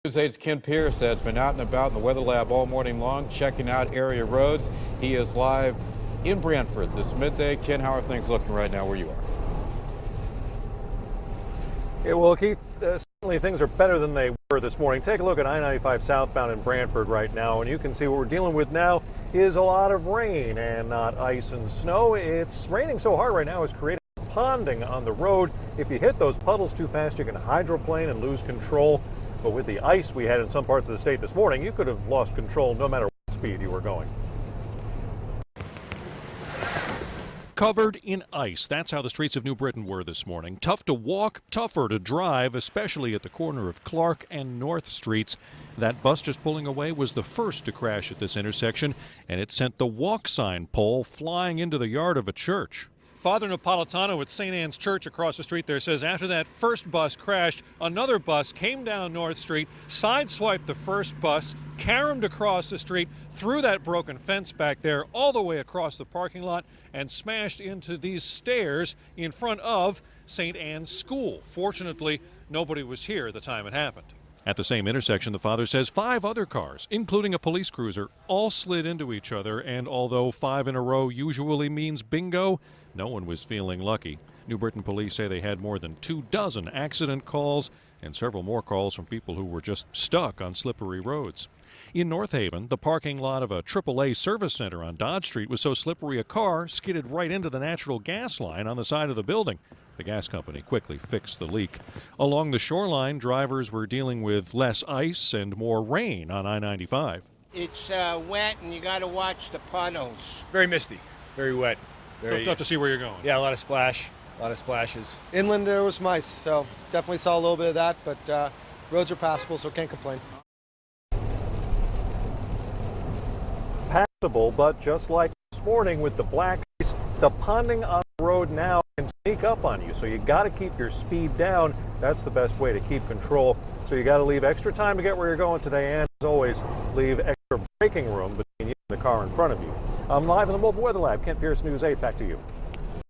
News 8's Ken Pierce has been out and about in the Weather Lab all morning long, checking out area roads. He is live in Brantford this midday. Ken, how are things looking right now where you are? Yeah, well, Keith, certainly things are better than they were this morning. Take a look at I-95 southbound in Brantford right now, and you can see what we're dealing with now is a lot of rain and not ice and snow. It's raining so hard right now it's creating ponding on the road. If you hit those puddles too fast, you can hydroplane and lose control. But with the ice we had in some parts of the state this morning, you could have lost control no matter what speed you were going. Covered in ice. That's how the streets of New Britain were this morning. Tough to walk, tougher to drive, especially at the corner of Clark and North Streets. That bus just pulling away was the first to crash at this intersection, and it sent the walk sign pole flying into the yard of a church. Father Napolitano at St. Anne's Church across the street there says after that first bus crashed, another bus came down North Street, sideswiped the first bus, caromed across the street, through that broken fence back there, all the way across the parking lot, and smashed into these stairs in front of St. Anne's School. Fortunately, nobody was here at the time it happened. At the same intersection, the father says 5 other cars, including a police cruiser, all slid into each other, and although 5 in a row usually means bingo, no one was feeling lucky. New Britain police say they had more than 24 accident calls and several more calls from people who were just stuck on slippery roads. In North Haven, the parking lot of a AAA service center on Dodge Street was so slippery a car skidded right into the natural gas line on the side of the building. The gas company quickly fixed the leak. Along the shoreline, drivers were dealing with less ice and more rain on I-95. It's wet and you got to watch the puddles. Very misty, very wet. So tough to see where you're going. Yeah, a lot of splashes. Inland there was some ice, so definitely saw a little bit of that, but roads are passable, so can't complain. Passable, but just like this morning with the black ice, the ponding on the road now can sneak up on you, so you got to keep your speed down. That's the best way to keep control. So you got to leave extra time to get where you're going today, and as always, leave extra braking room between you and the car in front of you. I'm live in the Mobile Weather Lab. Kent Pierce, News 8, back to you.